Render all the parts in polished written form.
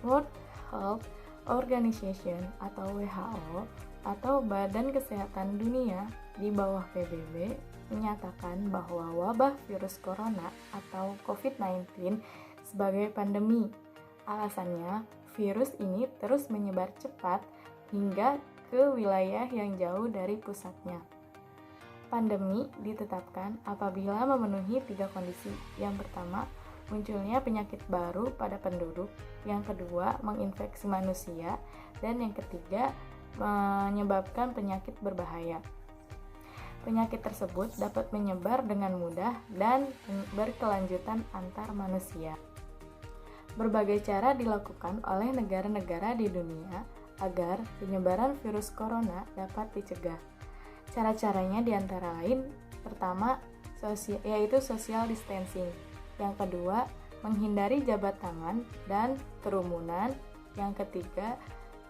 World Health Organization atau WHO atau Badan Kesehatan Dunia di bawah PBB menyatakan bahwa wabah virus corona atau COVID-19 sebagai pandemi. Alasannya, virus ini terus menyebar cepat hingga ke wilayah yang jauh dari pusatnya. Pandemi ditetapkan apabila memenuhi 3 kondisi. Yang pertama, munculnya penyakit baru pada penduduk. Yang kedua, menginfeksi manusia. Dan yang ketiga, menyebabkan penyakit berbahaya. Penyakit tersebut dapat menyebar dengan mudah dan berkelanjutan antar manusia. Berbagai cara dilakukan oleh negara-negara di dunia agar penyebaran virus corona dapat dicegah. Cara-caranya diantara lain, pertama, yaitu social distancing. Yang kedua, menghindari jabat tangan dan kerumunan. Yang ketiga,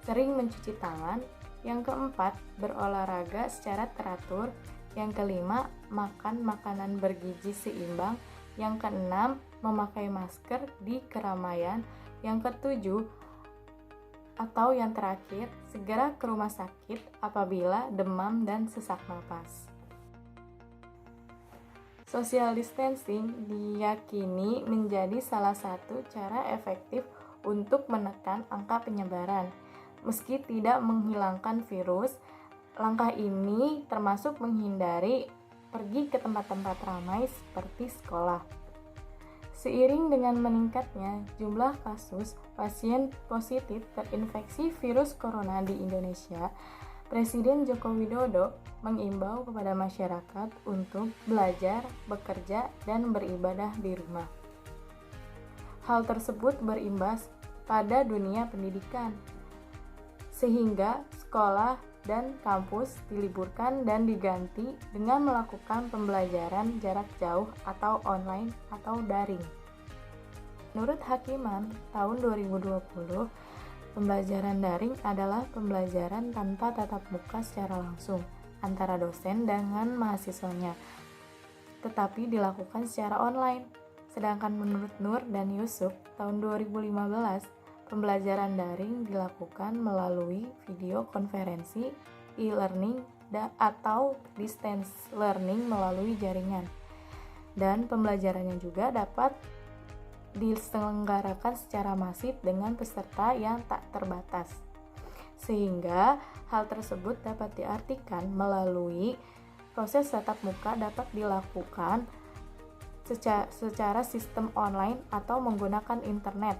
sering mencuci tangan. Yang keempat, berolahraga secara teratur. Yang kelima, makan makanan bergizi seimbang. Yang keenam, memakai masker di keramaian. Yang ketujuh, atau yang terakhir, segera ke rumah sakit apabila demam dan sesak napas. Social distancing diyakini menjadi salah satu cara efektif untuk menekan angka penyebaran. Meski tidak menghilangkan virus, langkah ini termasuk menghindari pergi ke tempat-tempat ramai seperti sekolah. Seiring dengan meningkatnya jumlah kasus pasien positif terinfeksi virus corona di Indonesia, Presiden Joko Widodo mengimbau kepada masyarakat untuk belajar, bekerja, dan beribadah di rumah. Hal tersebut berimbas pada dunia pendidikan, sehingga sekolah dan kampus diliburkan dan diganti dengan melakukan pembelajaran jarak jauh atau online atau daring. Menurut Hakiman, tahun 2020, pembelajaran daring adalah pembelajaran tanpa tatap muka secara langsung antara dosen dengan mahasiswanya, tetapi dilakukan secara online. Sedangkan menurut Nur dan Yusuf, tahun 2015, pembelajaran daring dilakukan melalui video konferensi, e-learning, atau distance learning melalui jaringan. Dan pembelajarannya juga dapat diselenggarakan secara masif dengan peserta yang tak terbatas. Sehingga hal tersebut dapat diartikan melalui proses tatap muka dapat dilakukan secara sistem online atau menggunakan internet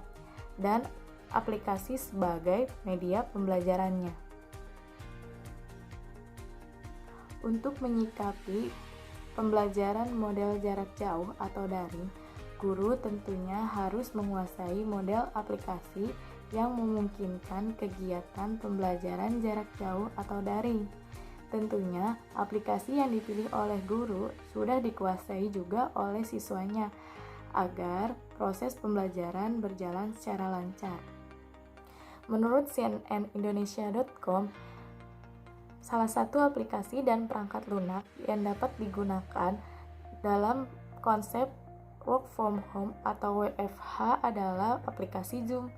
dan aplikasi sebagai media pembelajarannya. Untuk menyikapi pembelajaran model jarak jauh atau daring, guru tentunya harus menguasai model aplikasi yang memungkinkan kegiatan pembelajaran jarak jauh atau daring. Tentunya, aplikasi yang dipilih oleh guru sudah dikuasai juga oleh siswanya agar proses pembelajaran berjalan secara lancar. Menurut cnnindonesia.com, salah satu aplikasi dan perangkat lunak yang dapat digunakan dalam konsep work from home atau WFH adalah aplikasi Zoom.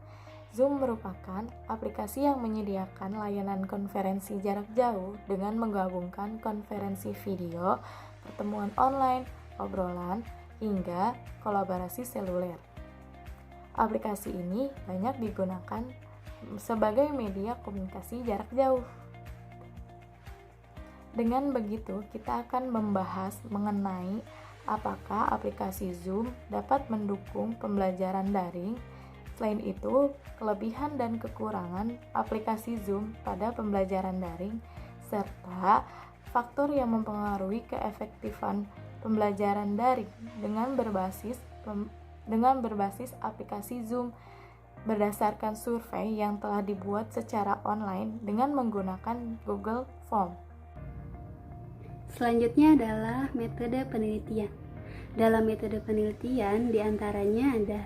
Zoom merupakan aplikasi yang menyediakan layanan konferensi jarak jauh dengan menggabungkan konferensi video, pertemuan online, obrolan, hingga kolaborasi seluler. Aplikasi ini banyak digunakan sebagai media komunikasi jarak jauh. Dengan begitu, kita akan membahas mengenai apakah aplikasi Zoom dapat mendukung pembelajaran daring. Selain itu, kelebihan dan kekurangan aplikasi Zoom pada pembelajaran daring, serta faktor yang mempengaruhi keefektifan pembelajaran daring dengan berbasis aplikasi Zoom berdasarkan survei yang telah dibuat secara online dengan menggunakan Google Form. Selanjutnya adalah metode penelitian. Dalam metode penelitian diantaranya ada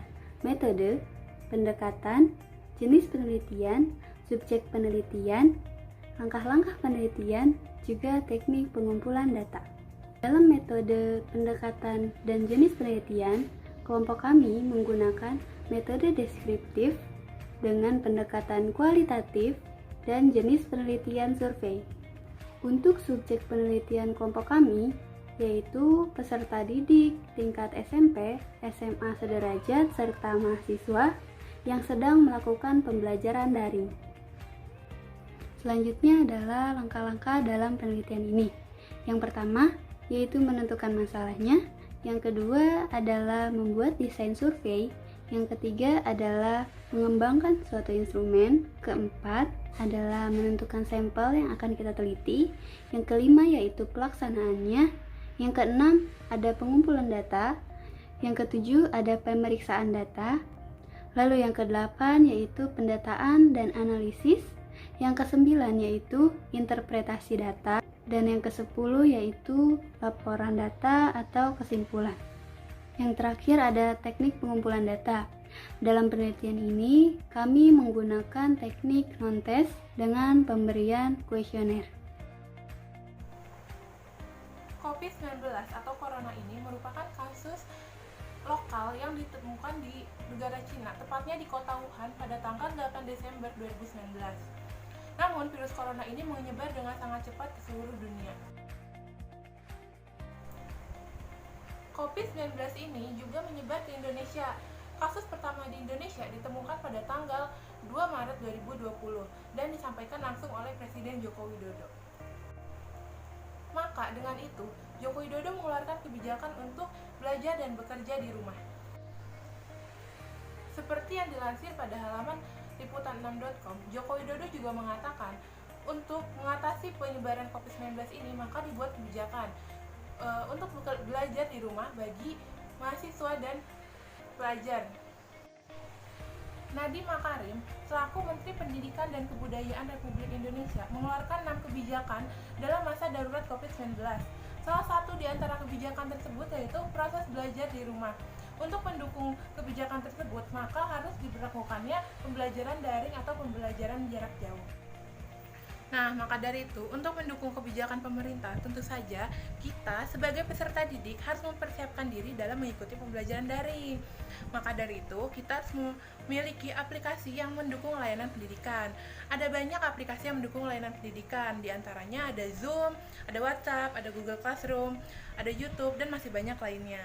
metode, pendekatan, jenis penelitian, subjek penelitian, langkah-langkah penelitian, juga teknik pengumpulan data. Dalam metode pendekatan dan jenis penelitian, kelompok kami menggunakan metode deskriptif, dengan pendekatan kualitatif dan jenis penelitian survei. Untuk subjek penelitian kelompok kami, yaitu peserta didik tingkat SMP, SMA sederajat, serta mahasiswa yang sedang melakukan pembelajaran daring. Selanjutnya adalah langkah-langkah dalam penelitian ini. Yang pertama, yaitu menentukan masalahnya. Yang kedua adalah membuat desain survei. Yang ketiga adalah mengembangkan suatu instrumen. Keempat adalah menentukan sampel yang akan kita teliti. Yang kelima yaitu pelaksanaannya. Yang keenam ada pengumpulan data. Yang ketujuh ada pemeriksaan data. Lalu yang kedelapan yaitu pendataan dan analisis. Yang kesembilan yaitu interpretasi data. Dan yang ke-10 yaitu laporan data atau kesimpulan. Yang terakhir ada teknik pengumpulan data. Dalam penelitian ini, kami menggunakan teknik non-test dengan pemberian kuesioner. COVID-19 atau Corona ini merupakan kasus lokal yang ditemukan di negara Cina, tepatnya di kota Wuhan pada tanggal 8 Desember 2019. Namun, virus corona ini menyebar dengan sangat cepat ke seluruh dunia. COVID-19 ini juga menyebar ke Indonesia. Kasus pertama di Indonesia ditemukan pada tanggal 2 Maret 2020 dan disampaikan langsung oleh Presiden Joko Widodo. Maka dengan itu, Joko Widodo mengeluarkan kebijakan untuk belajar dan bekerja di rumah. Seperti yang dilansir pada halaman liputan6.com, Joko Widodo juga mengatakan untuk mengatasi penyebaran COVID-19 ini maka dibuat kebijakan untuk belajar di rumah bagi mahasiswa dan pelajar. Nadiem Makarim, selaku Menteri Pendidikan dan Kebudayaan Republik Indonesia, mengeluarkan 6 kebijakan dalam masa darurat COVID-19. Salah satu di antara kebijakan tersebut yaitu proses belajar di rumah. Untuk mendukung kebijakan tersebut, maka harus diberlakukannya pembelajaran daring atau pembelajaran jarak jauh. Nah, maka dari itu, untuk mendukung kebijakan pemerintah, tentu saja kita sebagai peserta didik harus mempersiapkan diri dalam mengikuti pembelajaran daring. Maka dari itu, kita harus memiliki aplikasi yang mendukung layanan pendidikan. Ada banyak aplikasi yang mendukung layanan pendidikan, di antaranya ada Zoom, ada WhatsApp, ada Google Classroom, ada YouTube, dan masih banyak lainnya.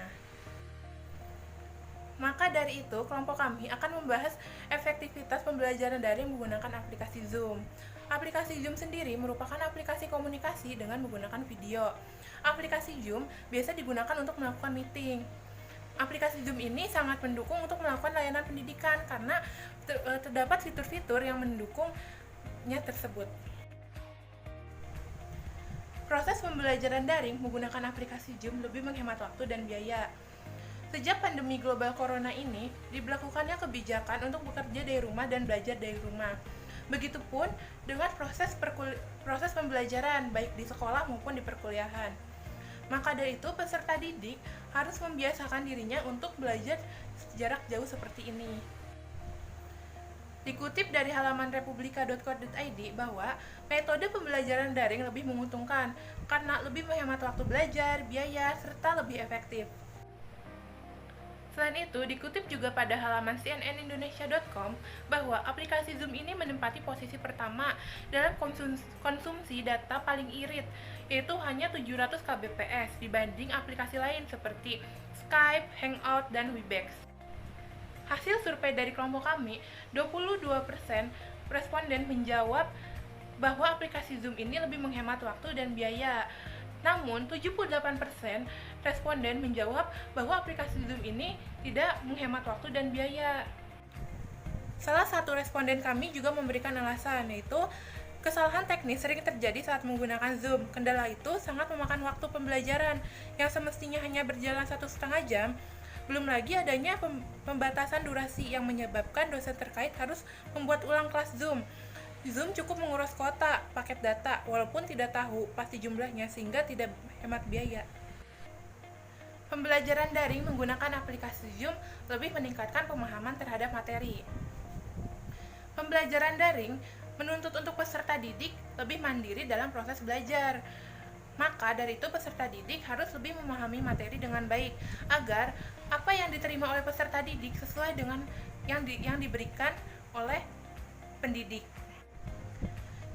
Maka dari itu, kelompok kami akan membahas efektivitas pembelajaran daring menggunakan aplikasi Zoom. Aplikasi Zoom sendiri merupakan aplikasi komunikasi dengan menggunakan video. Aplikasi Zoom biasa digunakan untuk melakukan meeting. Aplikasi Zoom ini sangat mendukung untuk melakukan layanan pendidikan karena terdapat fitur-fitur yang mendukungnya tersebut. Proses pembelajaran daring menggunakan aplikasi Zoom lebih menghemat waktu dan biaya. Sejak pandemi global corona ini, diberlakukannya kebijakan untuk bekerja dari rumah dan belajar dari rumah. Begitupun dengan proses pembelajaran, baik di sekolah maupun di perkuliahan. Maka dari itu, peserta didik harus membiasakan dirinya untuk belajar jarak jauh seperti ini. Dikutip dari halaman republika.co.id bahwa metode pembelajaran daring lebih menguntungkan karena lebih menghemat waktu belajar, biaya, serta lebih efektif. Selain itu, dikutip juga pada halaman cnnindonesia.com bahwa aplikasi Zoom ini menempati posisi pertama dalam konsumsi data paling irit, yaitu hanya 700 kbps dibanding aplikasi lain seperti Skype, Hangout, dan Webex. Hasil survei dari kelompok kami, 22% responden menjawab bahwa aplikasi Zoom ini lebih menghemat waktu dan biaya. Namun, 78% responden menjawab bahwa aplikasi Zoom ini tidak menghemat waktu dan biaya. Salah satu responden kami juga memberikan alasan, yaitu kesalahan teknis sering terjadi saat menggunakan Zoom. Kendala itu sangat memakan waktu pembelajaran yang semestinya hanya berjalan 1,5 jam. Belum lagi adanya pembatasan durasi yang menyebabkan dosen terkait harus membuat ulang kelas Zoom. Zoom cukup menguras kuota, paket data, walaupun tidak tahu pasti jumlahnya sehingga tidak hemat biaya. Pembelajaran daring menggunakan aplikasi Zoom lebih meningkatkan pemahaman terhadap materi. Pembelajaran daring menuntut untuk peserta didik lebih mandiri dalam proses belajar. Maka dari itu peserta didik harus lebih memahami materi dengan baik agar apa yang diterima oleh peserta didik sesuai dengan yang diberikan oleh pendidik.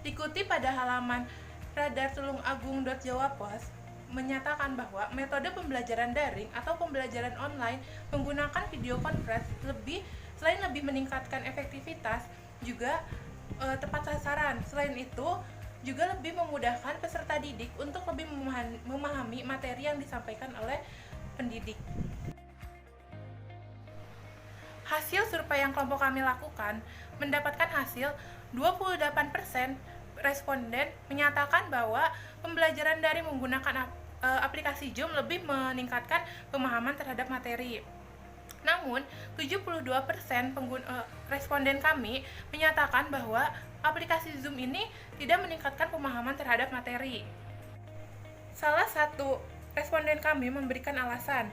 Dikutip pada halaman radartulungagung.jawapos, menyatakan bahwa metode pembelajaran daring atau pembelajaran online menggunakan video conference selain lebih meningkatkan efektivitas, juga tepat sasaran. Selain itu, juga lebih memudahkan peserta didik untuk lebih memahami materi yang disampaikan oleh pendidik. Hasil survei yang kelompok kami lakukan mendapatkan hasil 28% responden menyatakan bahwa pembelajaran daring menggunakan aplikasi Zoom lebih meningkatkan pemahaman terhadap materi. Namun, 72% responden kami menyatakan bahwa aplikasi Zoom ini tidak meningkatkan pemahaman terhadap materi. Salah satu responden kami memberikan alasan,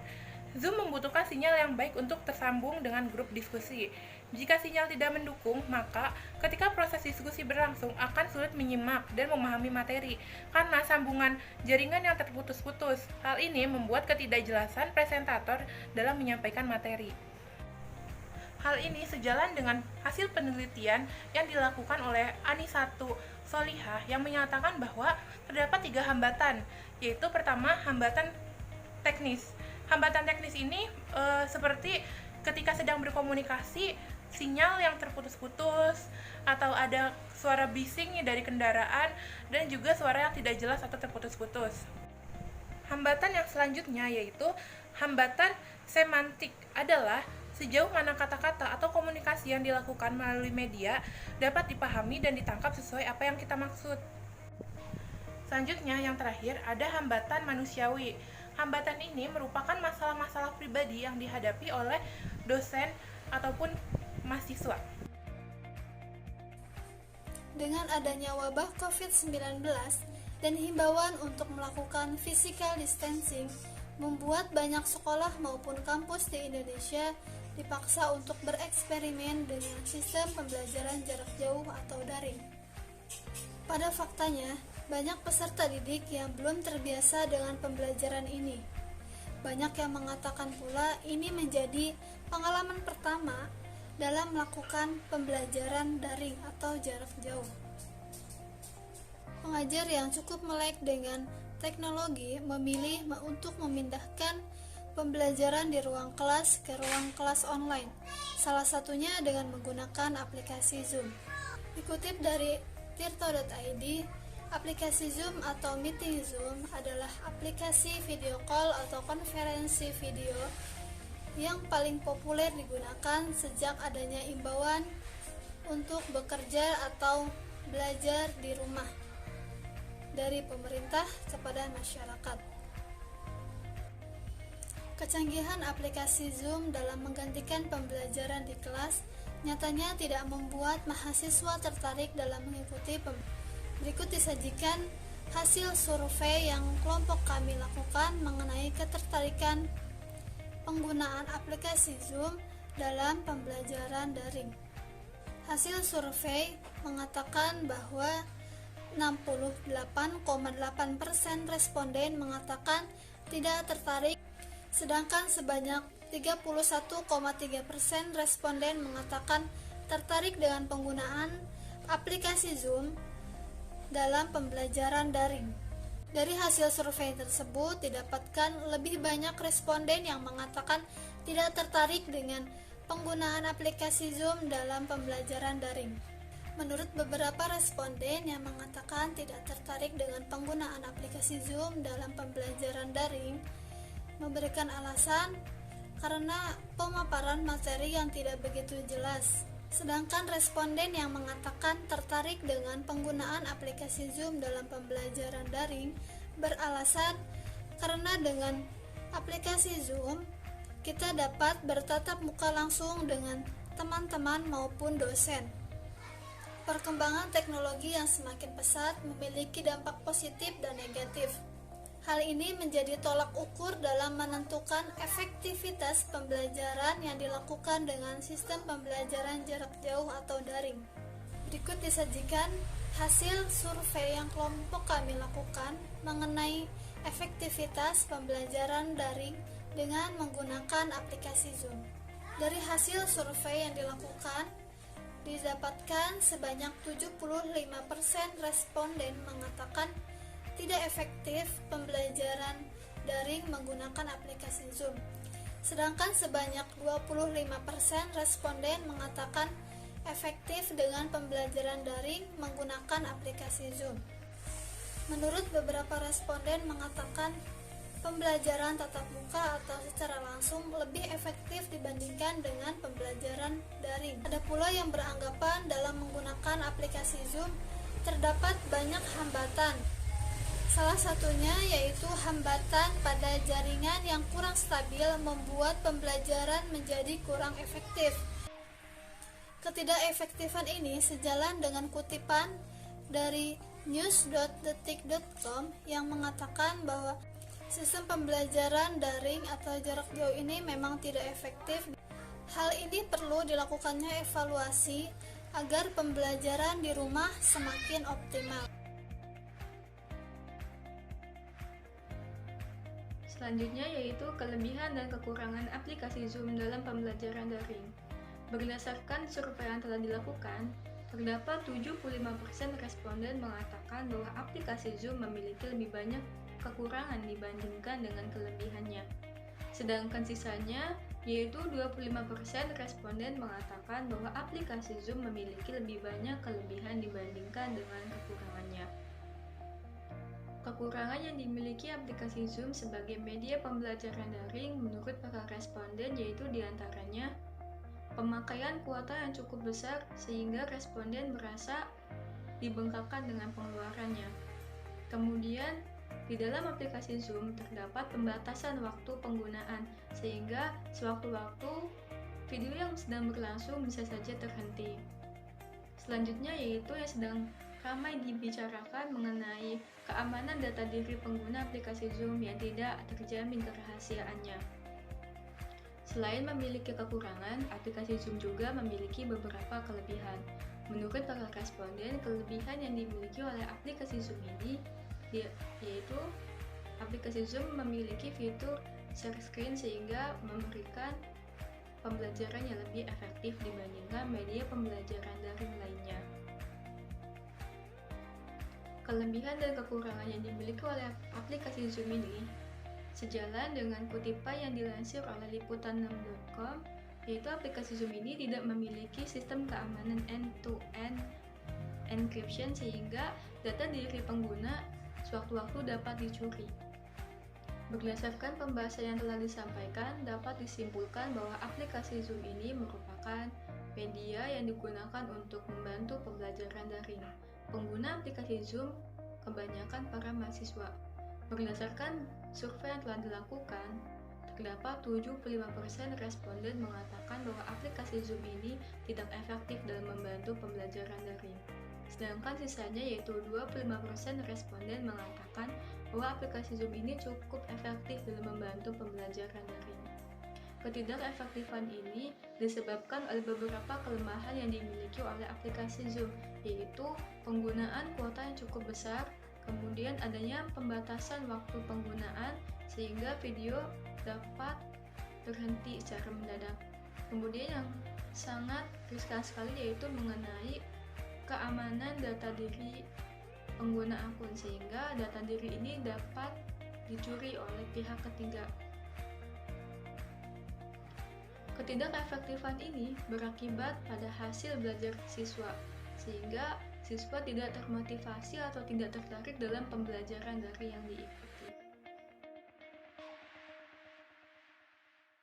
Zoom membutuhkan sinyal yang baik untuk tersambung dengan grup diskusi. Jika sinyal tidak mendukung, maka ketika proses diskusi berlangsung akan sulit menyimak dan memahami materi karena sambungan jaringan yang terputus-putus. Hal ini membuat ketidakjelasan presentator dalam menyampaikan materi. Hal ini sejalan dengan hasil penelitian yang dilakukan oleh Anisatu Solihah yang menyatakan bahwa terdapat 3 hambatan, yaitu pertama, hambatan teknis. Hambatan teknis ini seperti ketika sedang berkomunikasi, sinyal yang terputus-putus, atau ada suara bising dari kendaraan, dan juga suara yang tidak jelas atau terputus-putus. Hambatan yang selanjutnya yaitu hambatan semantik, adalah sejauh mana kata-kata atau komunikasi yang dilakukan melalui media dapat dipahami dan ditangkap sesuai apa yang kita maksud. Selanjutnya, yang terakhir, ada hambatan manusiawi. Hambatan ini merupakan masalah-masalah pribadi yang dihadapi oleh dosen ataupun mahasiswa. Dengan adanya wabah COVID-19 dan himbauan untuk melakukan physical distancing, membuat banyak sekolah maupun kampus di Indonesia dipaksa untuk bereksperimen dengan sistem pembelajaran jarak jauh atau daring. Pada faktanya, banyak peserta didik yang belum terbiasa dengan pembelajaran ini. Banyak yang mengatakan pula ini menjadi pengalaman pertama dalam melakukan pembelajaran daring atau jarak jauh. Pengajar yang cukup melek dengan teknologi memilih untuk memindahkan pembelajaran di ruang kelas ke ruang kelas online, salah satunya dengan menggunakan aplikasi Zoom. Dikutip dari tirto.id, aplikasi Zoom atau Meeting Zoom adalah aplikasi video call atau konferensi video yang paling populer digunakan sejak adanya imbauan untuk bekerja atau belajar di rumah dari pemerintah kepada masyarakat. Kecanggihan aplikasi Zoom dalam menggantikan pembelajaran di kelas nyatanya tidak membuat mahasiswa tertarik dalam mengikuti Berikut disajikan hasil survei yang kelompok kami lakukan mengenai ketertarikan penggunaan aplikasi Zoom dalam pembelajaran daring. Hasil survei mengatakan bahwa 68,8% responden mengatakan tidak tertarik, sedangkan sebanyak 31,3% responden mengatakan tertarik dengan penggunaan aplikasi Zoom dalam pembelajaran daring. Dari hasil survei tersebut didapatkan lebih banyak responden yang mengatakan tidak tertarik dengan penggunaan aplikasi Zoom dalam pembelajaran daring. Menurut beberapa responden yang mengatakan tidak tertarik dengan penggunaan aplikasi Zoom dalam pembelajaran daring, memberikan alasan karena pemaparan materi yang tidak begitu jelas. Sedangkan responden yang mengatakan tertarik dengan penggunaan aplikasi Zoom dalam pembelajaran daring beralasan karena dengan aplikasi Zoom kita dapat bertatap muka langsung dengan teman-teman maupun dosen. Perkembangan teknologi yang semakin pesat memiliki dampak positif dan negatif. Hal ini menjadi tolak ukur dalam menentukan efektivitas pembelajaran yang dilakukan dengan sistem pembelajaran jarak jauh atau daring. Berikut disajikan hasil survei yang kelompok kami lakukan mengenai efektivitas pembelajaran daring dengan menggunakan aplikasi Zoom. Dari hasil survei yang dilakukan, Didapatkan sebanyak 75% responden mengatakan tidak efektif pembelajaran daring menggunakan aplikasi Zoom. Sedangkan sebanyak 25% responden mengatakan efektif dengan pembelajaran daring menggunakan aplikasi Zoom. Menurut beberapa responden mengatakan pembelajaran tatap muka atau secara langsung lebih efektif dibandingkan dengan pembelajaran daring. Ada pula yang beranggapan dalam menggunakan aplikasi Zoom terdapat banyak hambatan. Salah satunya yaitu hambatan pada jaringan yang kurang stabil membuat pembelajaran menjadi kurang efektif. Ketidakefektifan ini sejalan dengan kutipan dari news.detik.com yang mengatakan bahwa sistem pembelajaran daring atau jarak jauh ini memang tidak efektif. Hal ini perlu dilakukannya evaluasi agar pembelajaran di rumah semakin optimal. Selanjutnya yaitu kelebihan dan kekurangan aplikasi Zoom dalam pembelajaran daring. Berdasarkan survei yang telah dilakukan, terdapat 75% responden mengatakan bahwa aplikasi Zoom memiliki lebih banyak kekurangan dibandingkan dengan kelebihannya. Sedangkan sisanya, yaitu 25% responden mengatakan bahwa aplikasi Zoom memiliki lebih banyak kelebihan dibandingkan dengan kekurangannya. Kekurangan yang dimiliki aplikasi Zoom sebagai media pembelajaran daring menurut para responden yaitu diantaranya pemakaian kuota yang cukup besar sehingga responden merasa dibengkakkan dengan pengeluarannya. Kemudian, di dalam aplikasi Zoom terdapat pembatasan waktu penggunaan, sehingga sewaktu-waktu video yang sedang berlangsung bisa saja terhenti. Selanjutnya yaitu yang sedang ramai dibicarakan mengenai keamanan data diri pengguna aplikasi Zoom yang tidak terjamin kerahasiaannya. Selain memiliki kekurangan, aplikasi Zoom juga memiliki beberapa kelebihan. Menurut para responden, kelebihan yang dimiliki oleh aplikasi Zoom ini yaitu aplikasi Zoom memiliki fitur share screen sehingga memberikan pembelajaran yang lebih efektif dibandingkan media pembelajaran daring lainnya. Kelebihan dan kekurangan yang dimiliki oleh aplikasi Zoom ini sejalan dengan kutipan yang dilansir oleh liputan6.com, yaitu aplikasi Zoom ini tidak memiliki sistem keamanan end-to-end encryption sehingga data diri pengguna sewaktu-waktu dapat dicuri. Berdasarkan pembahasan yang telah disampaikan, dapat disimpulkan bahwa aplikasi Zoom ini merupakan media yang digunakan untuk membantu pembelajaran daring. Pengguna aplikasi Zoom kebanyakan para mahasiswa. Berdasarkan survei yang telah dilakukan, terdapat 75% responden mengatakan bahwa aplikasi Zoom ini tidak efektif dalam membantu pembelajaran daring. Sedangkan sisanya yaitu 25% responden mengatakan bahwa aplikasi Zoom ini cukup efektif dalam membantu pembelajaran daring. Ketidakefektifan ini disebabkan oleh beberapa kelemahan yang dimiliki oleh aplikasi Zoom, yaitu penggunaan kuota yang cukup besar, kemudian adanya pembatasan waktu penggunaan sehingga video dapat terhenti secara mendadak. Kemudian yang sangat riskan sekali yaitu mengenai keamanan data diri pengguna akun sehingga data diri ini dapat dicuri oleh pihak ketiga. Ketidakefektifan ini berakibat pada hasil belajar siswa sehingga siswa tidak termotivasi atau tidak tertarik dalam pembelajaran dari yang diikuti.